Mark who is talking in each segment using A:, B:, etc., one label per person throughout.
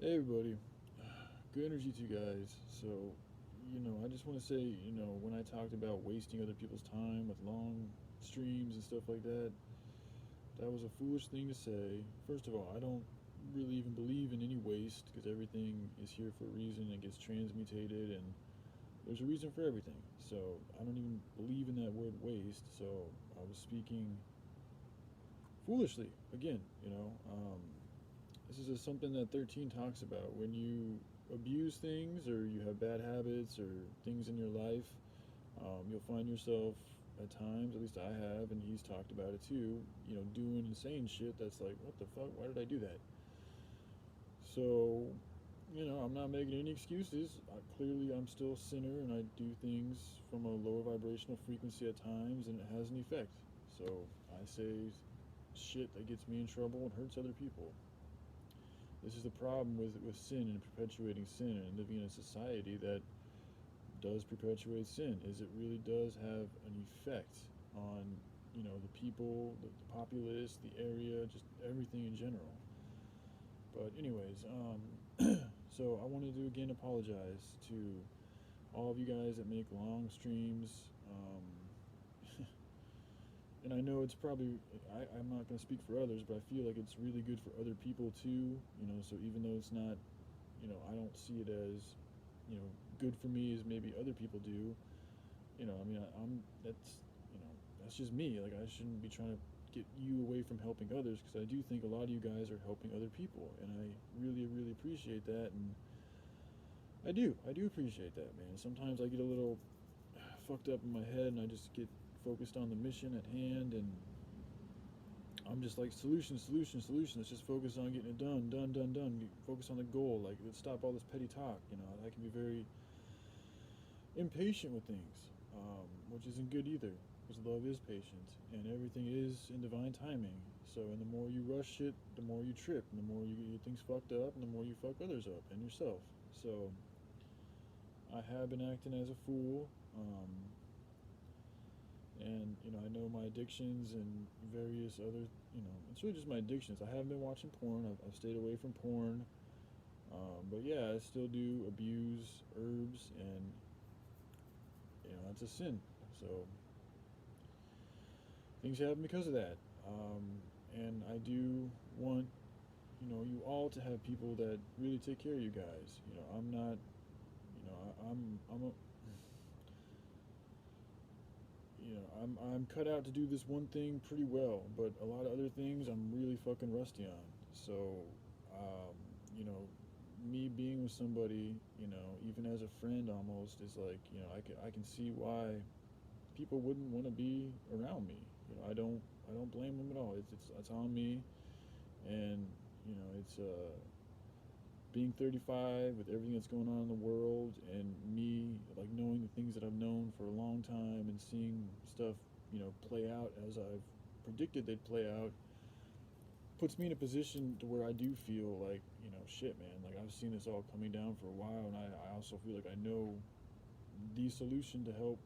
A: Hey everybody, good energy to you guys. So, I just want to say, when I talked about wasting other people's time with long streams and stuff like that, that was a foolish thing to say. First of all, I don't really even believe in any waste because everything is here for a reason and gets transmutated, and there's a reason for everything. So, I don't even believe in that word waste. So, I was speaking foolishly again, this is just something that 13 talks about. When you abuse things or you have bad habits or things in your life, you'll find yourself at times, at least I have, and he's talked about it too, doing insane shit that's like, what the fuck? Why did I do that? So, I'm not making any excuses. Clearly, I'm still a sinner and I do things from a lower vibrational frequency at times and it has an effect. So, I say shit that gets me in trouble and hurts other people. This is the problem with sin and perpetuating sin and living in a society that does perpetuate sin, is it really does have an effect on, the people, the populace, the area, just everything in general. But anyways, so I wanted to again apologize to all of you guys that make long streams. And I know it's probably, I'm not going to speak for others, but I feel like it's really good for other people too, so even though it's not, I don't see it as, good for me as maybe other people do. I mean, that's just me. Like, I shouldn't be trying to get you away from helping others because I do think a lot of you guys are helping other people, and I really, really appreciate that. And I do appreciate that, man. Sometimes I get a little fucked up in my head, and I just get focused on the mission at hand, and I'm just like solution, solution, solution. Let's just focus on getting it done, done, done, done. Focus on the goal. Like, let's stop all this petty talk. I can be very impatient with things, which isn't good either, because love is patient and everything is in divine timing. So, and the more you rush it, the more you trip, and the more you get things fucked up, and the more you fuck others up and yourself. So, I have been acting as a fool, and I know my addictions and various other, it's really just my addictions. I haven't been watching porn. I've stayed away from porn, but yeah, I still do abuse herbs, and that's a sin. So things happen because of that. And I do want, you all to have people that really take care of you guys. I'm not, I'm a, I'm cut out to do this one thing pretty well, but a lot of other things I'm really fucking rusty on. So, um, you know, me being with somebody, even as a friend almost, is like, I can see why people wouldn't want to be around me. I don't blame them at all. It's on me, and it's being 35 with everything that's going on in the world, and me like knowing the things that I've known for a long time and seeing stuff play out as I've predicted they'd play out, puts me in a position to where I do feel like, shit, man, like I've seen this all coming down for a while, and I also feel like I know the solution to help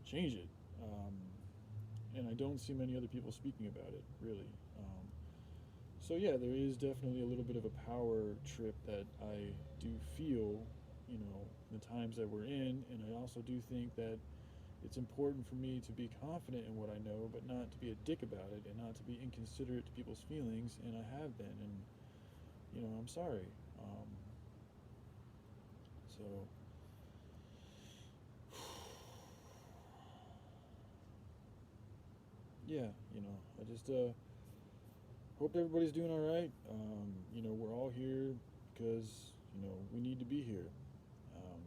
A: change it. um, and I don't see many other people speaking about it, really. So yeah, there is definitely a little bit of a power trip that I do feel, the times that we're in, and I also do think that it's important for me to be confident in what I know, but not to be a dick about it, and not to be inconsiderate to people's feelings, and I have been, and I'm sorry. So yeah, I just hope everybody's doing all right. We're all here because we need to be here. Um,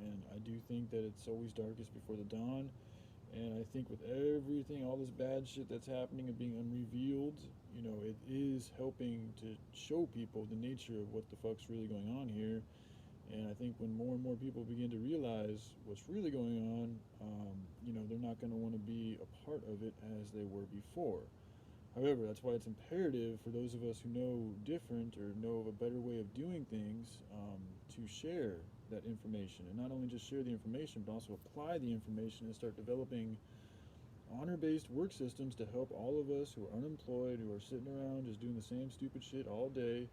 A: and I do think that it's always darkest before the dawn. And I think with everything, all this bad shit that's happening and being unrevealed, it is helping to show people the nature of what the fuck's really going on here. And I think when more and more people begin to realize what's really going on, they're not going to want to be a part of it as they were before. However, that's why it's imperative for those of us who know different or know of a better way of doing things, to share that information, and not only just share the information, but also apply the information and start developing honor-based work systems to help all of us who are unemployed, who are sitting around just doing the same stupid shit all day,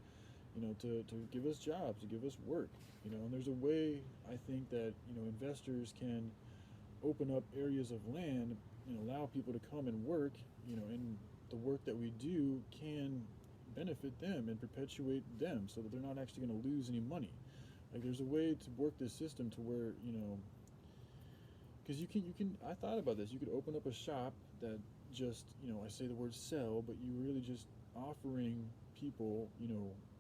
A: to give us jobs, to give us work. And there's a way I think that investors can open up areas of land and allow people to come and work. And the work that we do can benefit them and perpetuate them, so that they're not actually going to lose any money. Like there's a way to work this system to where because you can. I thought about this. You could open up a shop that just I say the word sell, but you really just offering people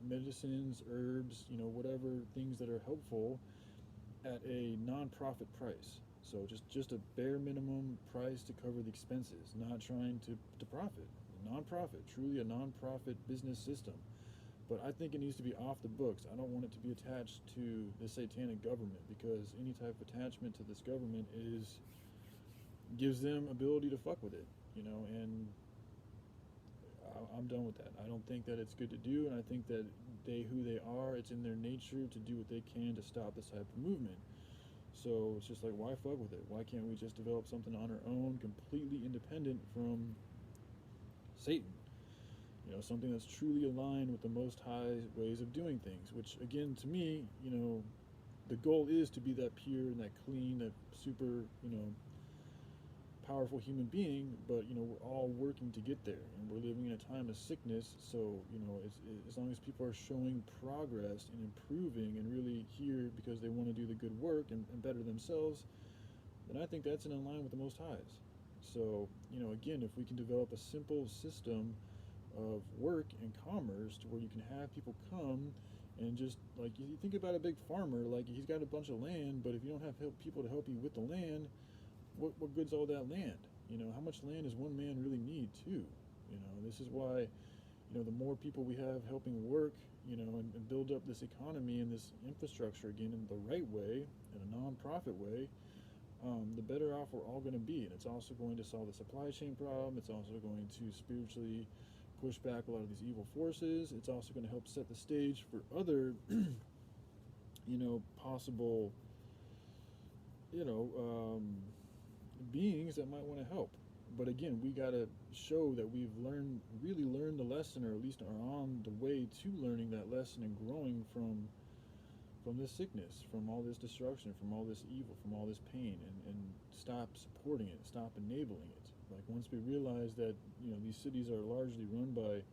A: medicines, herbs, whatever things that are helpful at a non-profit price. So just a bare minimum price to cover the expenses, not trying to profit. Non-profit, truly a non-profit business system. But I think it needs to be off the books. I don't want it to be attached to the satanic government, because any type of attachment to this government gives them ability to fuck with it, and I'm done with that. I don't think that it's good to do, and I think that who they are, it's in their nature to do what they can to stop this type of movement. So it's just like, why fuck with it? Why can't we just develop something on our own, completely independent from Satan? Something that's truly aligned with the Most High ways of doing things, which, again, to me, the goal is to be that pure and that clean, that super, powerful human being, but, we're all working to get there, and we're living in a time of sickness, so, as long as people are showing progress and improving and really here because they want to do the good work and better themselves, then I think that's in line with the Most Highs. So, again, if we can develop a simple system of work and commerce to where you can have people come and just, like, you think about a big farmer, like, he's got a bunch of land, but if you don't have people to help you with the land, what good's all that land? How much land does one man really need too? This is why, the more people we have helping work, and build up this economy and this infrastructure again in the right way, in a non-profit way, the better off we're all going to be. And it's also going to solve the supply chain problem. It's also going to spiritually push back a lot of these evil forces. It's also going to help set the stage for other, possible, beings that might want to help. But again, we got to show that we've really learned the lesson, or at least are on the way to learning that lesson and growing from this sickness, from all this destruction, from all this evil, from all this pain, and stop supporting it, stop enabling it. Like, once we realize that, these cities are largely run by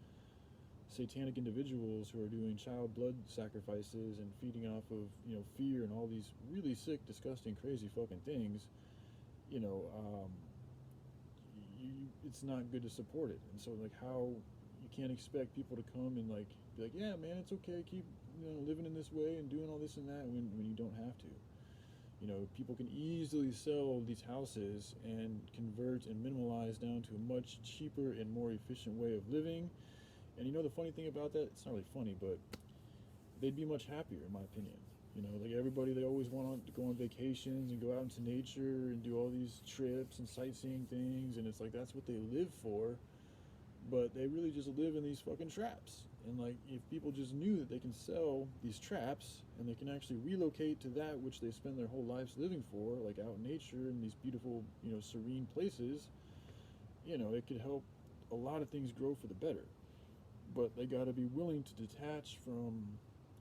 A: satanic individuals who are doing child blood sacrifices and feeding off of, fear and all these really sick, disgusting, crazy fucking things, it's not good to support it. And so, like, how you can't expect people to come and, like, be like, yeah, man, it's okay, keep, living in this way and doing all this and that when you don't have to. People can easily sell these houses and convert and minimalize down to a much cheaper and more efficient way of living. And the funny thing about that, it's not really funny, but they'd be much happier, in my opinion. Like everybody, they always want to go on vacations and go out into nature and do all these trips and sightseeing things, and it's like that's what they live for, but they really just live in these fucking traps. And like, if people just knew that they can sell these traps and they can actually relocate to that which they spend their whole lives living for, like out in nature in these beautiful, serene places, it could help a lot of things grow for the better. But they got to be willing to detach from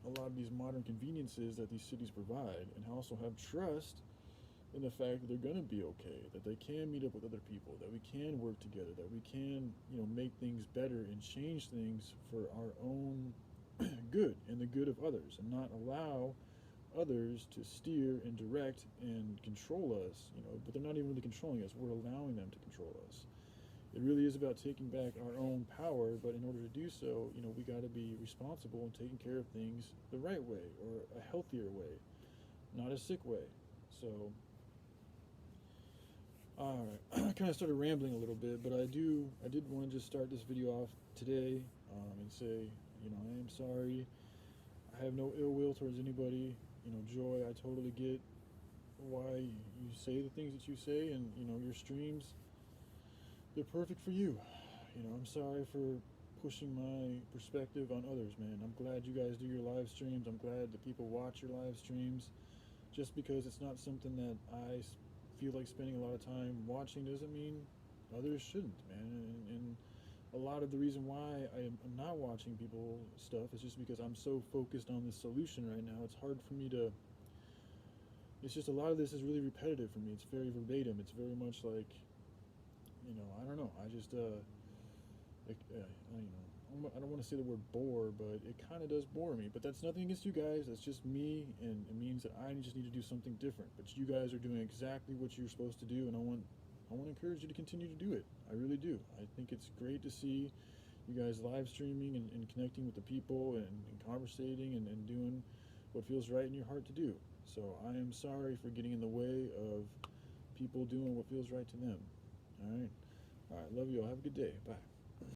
A: a lot of these modern conveniences that these cities provide, and also have trust in the fact that they're going to be okay, that they can meet up with other people, that we can work together, that we can, make things better and change things for our own good and the good of others, and not allow others to steer and direct and control us, but they're not even really controlling us, we're allowing them to control us. It really is about taking back our own power, but in order to do so, we got to be responsible and taking care of things the right way, or a healthier way, not a sick way. So, alright, I kind of started rambling a little bit, but I did want to just start this video off today, and say, I am sorry. I have no ill will towards anybody. Joy, I totally get why you say the things that you say, and, your streams, they're perfect for you. I'm sorry for pushing my perspective on others, man. I'm glad you guys do your live streams. I'm glad that people watch your live streams. Just because it's not something that I feel like spending a lot of time watching doesn't mean others shouldn't, man. And a lot of the reason why I'm not watching people stuff is just because I'm so focused on this solution right now. It's hard for me to. It's just a lot of this is really repetitive for me. It's very verbatim. It's very much like, I don't know. I just like, I don't want to say the word bore, but it kind of does bore me. But that's nothing against you guys. That's just me, and it means that I just need to do something different. But you guys are doing exactly what you're supposed to do, and I want to encourage you to continue to do it. I really do. I think it's great to see you guys live streaming and connecting with the people and conversating and doing what feels right in your heart to do. So I am sorry for getting in the way of people doing what feels right to them. All right. All right. Love you all. Have a good day. Bye.